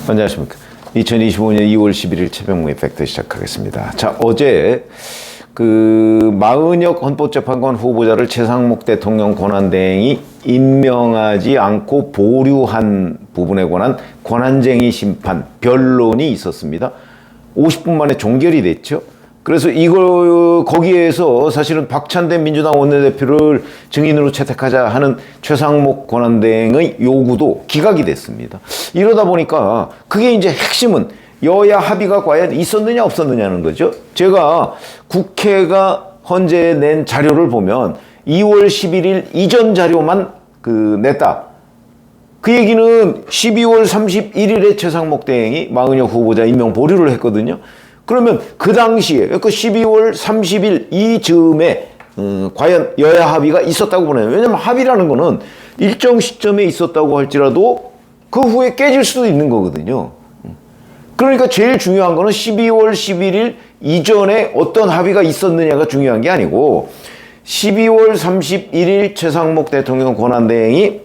안녕하십니까. 2025년 2월 11일 최병무의 팩트 시작하겠습니다. 자, 어제 마은혁 헌법재판관 후보자를 최상목 대통령 권한대행이 임명하지 않고 보류한 부분에 관한 권한쟁의 심판 변론이 있었습니다. 50분 만에 종결이 됐죠. 그래서 거기에서 사실은 박찬대 민주당 원내대표를 증인으로 채택하자 하는 최상목 권한대행의 요구도 기각이 됐습니다. 이러다 보니까 그게 이제 핵심은 여야 합의가 과연 있었느냐 없었느냐는 거죠. 제가 국회가 헌재 낸 자료를 보면 2월 11일 이전 자료만 냈다. 그 얘기는 12월 31일에 최상목 대행이 마은혁 후보자 임명 보류를 했거든요. 그러면 그 당시에, 그 12월 30일 이즈음에 과연 여야 합의가 있었다고 보네요. 왜냐면 합의라는 거는 일정 시점에 있었다고 할지라도 그 후에 깨질 수도 있는 거거든요. 그러니까 제일 중요한 거는 12월 11일 이전에 어떤 합의가 있었느냐가 중요한 게 아니고 12월 31일 최상목 대통령 권한대행이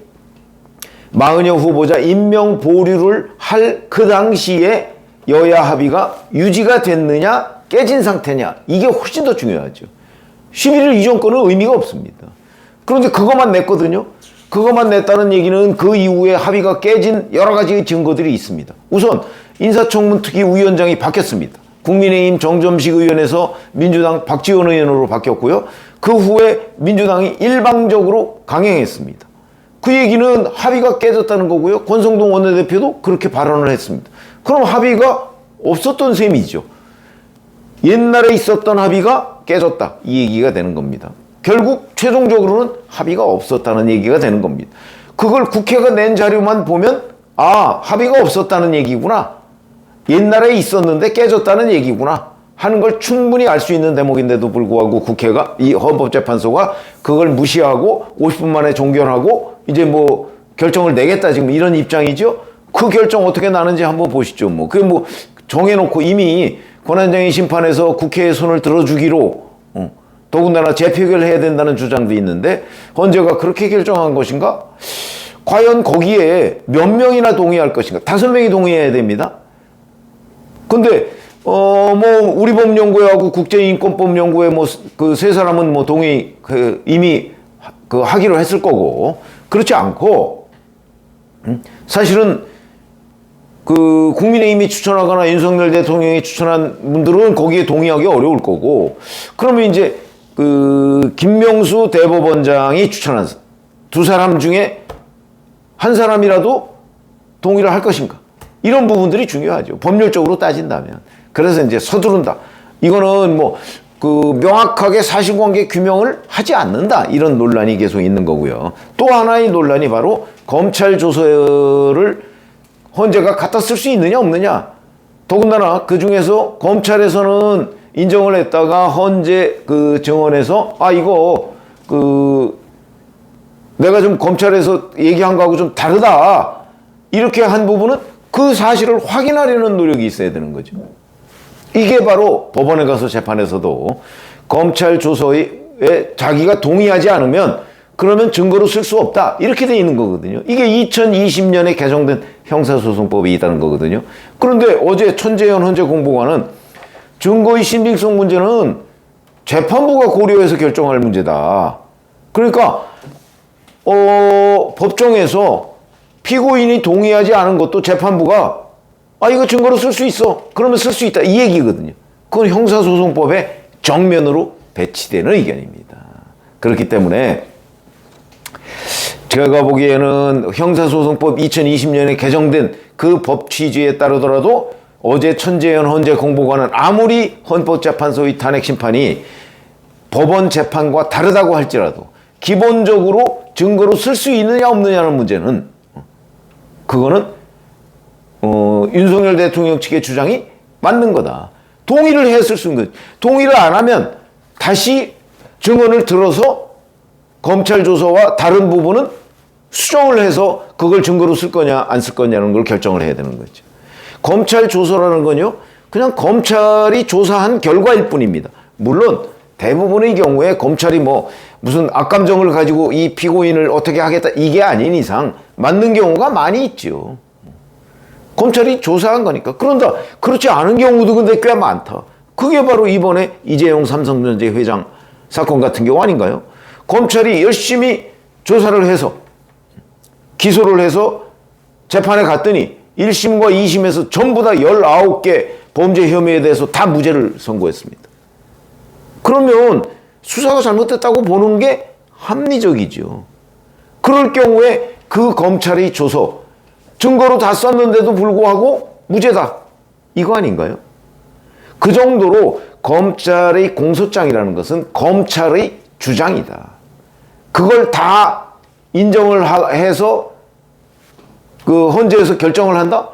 마은혁 후보자 임명 보류를 할 그 당시에 여야 합의가 유지가 됐느냐 깨진 상태냐 이게 훨씬 더 중요하죠. 11일 이전 거는 의미가 없습니다. 그런데 그것만 냈거든요. 그것만 냈다는 얘기는 그 이후에 합의가 깨진 여러 가지 증거들이 있습니다. 우선 인사청문특위위원장이 바뀌었습니다. 국민의힘 정점식 의원에서 민주당 박지원 의원으로 바뀌었고요. 그 후에 민주당이 일방적으로 강행했습니다. 그 얘기는 합의가 깨졌다는 거고요. 권성동 원내대표도 그렇게 발언을 했습니다. 그럼 합의가 없었던 셈이죠. 옛날에 있었던 합의가 깨졌다. 이 얘기가 되는 겁니다. 결국 최종적으로는 합의가 없었다는 얘기가 되는 겁니다. 그걸 국회가 낸 자료만 보면 합의가 없었다는 얘기구나. 옛날에 있었는데 깨졌다는 얘기구나 하는 걸 충분히 알 수 있는 대목인데도 불구하고 국회가 이 헌법재판소가 그걸 무시하고 50분 만에 종결하고 이제 결정을 내겠다 지금 이런 입장이죠. 그 결정 어떻게 나는지 한번 보시죠. 그게 정해놓고 이미 권한쟁의 심판에서 국회의 손을 들어주기로 더군다나 재표결해야 된다는 주장도 있는데 헌재가 그렇게 결정한 것인가? 과연 거기에 몇 명이나 동의할 것인가? 5명이 동의해야 됩니다. 근데 우리 법연구회하고 국제인권법연구회 그 세 사람은 동의 이미 하기로 했을 거고 그렇지 않고 사실은 국민의힘이 추천하거나 윤석열 대통령이 추천한 분들은 거기에 동의하기 어려울 거고 그러면 이제 김명수 대법원장이 추천한 두 사람 중에 한 사람이라도 동의를 할 것인가? 이런 부분들이 중요하죠. 법률적으로 따진다면. 그래서 이제 서두른다. 이거는 명확하게 사실관계 규명을 하지 않는다. 이런 논란이 계속 있는 거고요. 또 하나의 논란이 바로 검찰 조서를 헌재가 갖다 쓸 수 있느냐 없느냐. 더군다나 그 중에서 검찰에서는 인정을 했다가 헌재 정원에서 이거 내가 좀 검찰에서 얘기한 거하고 좀 다르다. 이렇게 한 부분은 그 사실을 확인하려는 노력이 있어야 되는 거죠. 이게 바로 법원에 가서 재판에서도 검찰 조서에 자기가 동의하지 않으면 그러면 증거로 쓸 수 없다. 이렇게 돼 있는 거거든요. 이게 2020년에 개정된 형사소송법이 있다는 거거든요. 그런데 어제 천재현 헌재 공보관은 증거의 신빙성 문제는 재판부가 고려해서 결정할 문제다. 그러니까 법정에서 피고인이 동의하지 않은 것도 재판부가 이거 증거로 쓸 수 있어. 그러면 쓸 수 있다. 이 얘기거든요. 그건 형사소송법의 정면으로 배치되는 의견입니다. 그렇기 때문에 제가 보기에는 형사소송법 2020년에 개정된 그 법 취지에 따르더라도 어제 천재현 헌재 공보관은 아무리 헌법재판소의 탄핵 심판이 법원 재판과 다르다고 할지라도 기본적으로 증거로 쓸 수 있느냐 없느냐는 문제는 그거는 윤석열 대통령 측의 주장이 맞는 거다. 동의를 했을 수 있는 거죠. 동의를 안 하면 다시 증언을 들어서 검찰 조서와 다른 부분은 수정을 해서 그걸 증거로 쓸 거냐 안 쓸 거냐는 걸 결정을 해야 되는 거죠. 검찰 조서라는 건요 그냥 검찰이 조사한 결과일 뿐입니다. 물론 대부분의 경우에 검찰이 무슨 악감정을 가지고 이 피고인을 어떻게 하겠다 이게 아닌 이상 맞는 경우가 많이 있죠. 검찰이 조사한 거니까. 그런다 그렇지 않은 경우도 근데 꽤 많다. 그게 바로 이번에 이재용 삼성전자 회장 사건 같은 경우 아닌가요? 검찰이 열심히 조사를 해서 기소를 해서 재판에 갔더니 1심과 2심에서 전부 다 19개 범죄 혐의에 대해서 다 무죄를 선고했습니다. 그러면 수사가 잘못됐다고 보는 게 합리적이죠. 그럴 경우에 그 검찰이 줘서 증거로 다 썼는데도 불구하고 무죄다. 이거 아닌가요? 그 정도로 검찰의 공소장이라는 것은 검찰의 주장이다. 그걸 다 인정을 해서 그 헌재에서 결정을 한다?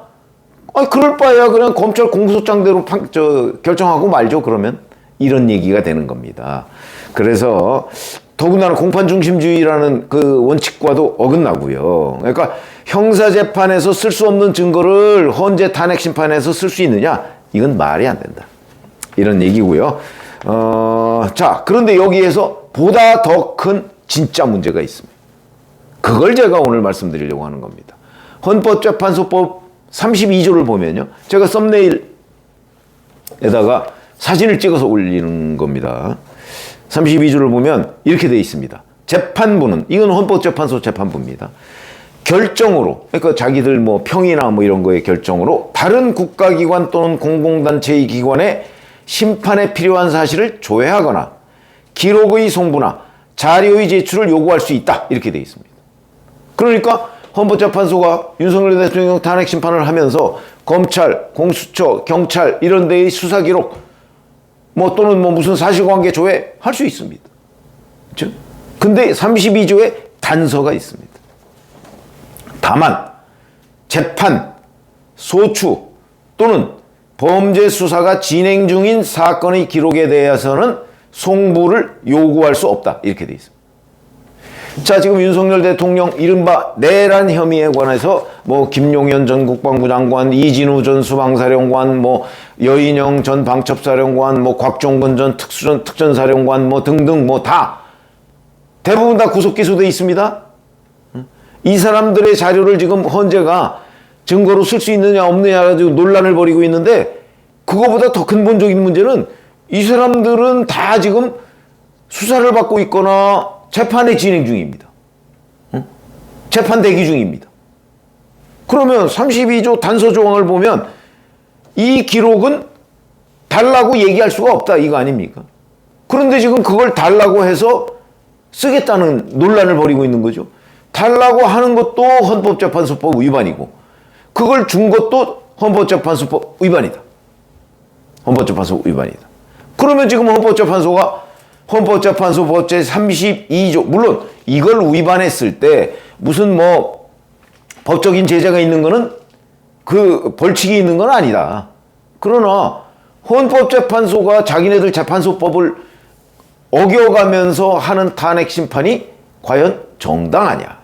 아니, 그럴 바에야 그냥 검찰 공소장대로 결정하고 말죠, 그러면. 이런 얘기가 되는 겁니다. 그래서 더군다나 공판중심주의라는 그 원칙과도 어긋나고요. 그러니까 형사재판에서 쓸 수 없는 증거를 헌재 탄핵심판에서 쓸 수 있느냐? 이건 말이 안 된다. 이런 얘기고요. 자, 그런데 여기에서 보다 더 큰 진짜 문제가 있습니다. 그걸 제가 오늘 말씀드리려고 하는 겁니다. 헌법재판소법 32조를 보면요. 제가 썸네일에다가 사진을 찍어서 올리는 겁니다. 32조를 보면 이렇게 되어 있습니다. 재판부는, 이건 헌법재판소 재판부입니다. 결정으로, 그러니까 자기들 뭐 평이나 뭐 이런 거의 결정으로 다른 국가기관 또는 공공단체의 기관에 심판에 필요한 사실을 조회하거나 기록의 송부나 자료의 제출을 요구할 수 있다. 이렇게 되어 있습니다. 그러니까 헌법재판소가 윤석열 대통령 탄핵 심판을 하면서 검찰, 공수처, 경찰 이런 데의 수사 기록 뭐 또는 뭐 무슨 사실관계 조회 할 수 있습니다. 그렇죠? 근데 32조에 단서가 있습니다. 다만 재판, 소추 또는 범죄 수사가 진행 중인 사건의 기록에 대해서는 송부를 요구할 수 없다. 이렇게 돼 있습니다. 자, 지금 윤석열 대통령 이른바 내란 혐의에 관해서 뭐 김용현 전 국방부 장관, 이진우 전 수방사령관, 뭐 여인영 전 방첩사령관, 뭐 곽종건 전 특전사령관 뭐 등등 뭐 다 대부분 다 구속 기소돼 있습니다. 이 사람들의 자료를 지금 헌재가 증거로 쓸 수 있느냐 없느냐 가지고 논란을 벌이고 있는데, 그거보다 더 근본적인 문제는 이 사람들은 다 지금 수사를 받고 있거나 재판에 진행 중입니다. 재판 대기 중입니다. 그러면 32조 단서 조항을 보면 이 기록은 달라고 얘기할 수가 없다, 이거 아닙니까? 그런데 지금 그걸 달라고 해서 쓰겠다는 논란을 벌이고 있는 거죠. 달라고 하는 것도 헌법재판소법 위반이고 그걸 준 것도 헌법재판소법 위반이다. 헌법재판소 위반이다. 그러면 지금 헌법재판소가 헌법재판소법 제32조, 물론 이걸 위반했을 때 무슨 뭐 법적인 제재가 있는 거는 그 벌칙이 있는 건 아니다. 그러나 헌법재판소가 자기네들 재판소법을 어겨가면서 하는 탄핵 심판이 과연 정당하냐?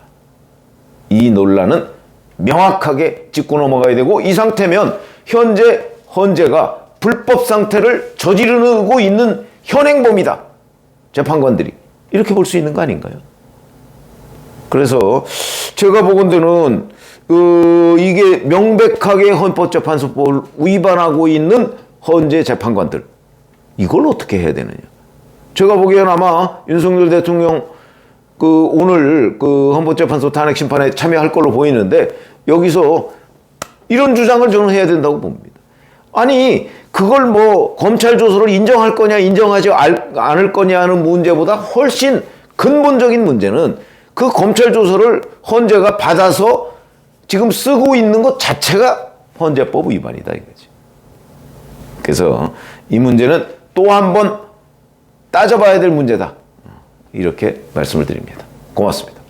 이 논란은 명확하게 짚고 넘어가야 되고, 이 상태면 현재 헌재가 불법 상태를 저지르고 있는 현행범이다. 재판관들이 이렇게 볼 수 있는 거 아닌가요? 그래서 제가 보건대는 이게 명백하게 헌법재판소법을 위반하고 있는 헌재 재판관들, 이걸 어떻게 해야 되느냐? 제가 보기엔 아마 윤석열 대통령 오늘 헌법재판소 탄핵 심판에 참여할 걸로 보이는데, 여기서 이런 주장을 저는 해야 된다고 봅니다. 아니, 그걸 뭐 검찰 조서를 인정할 거냐 인정하지 않을 거냐는 문제보다 훨씬 근본적인 문제는 그 검찰 조서를 헌재가 받아서 지금 쓰고 있는 것 자체가 헌재법 위반이다, 이거지. 그래서 이 문제는 또 한 번 따져봐야 될 문제다, 이렇게 말씀을 드립니다. 고맙습니다.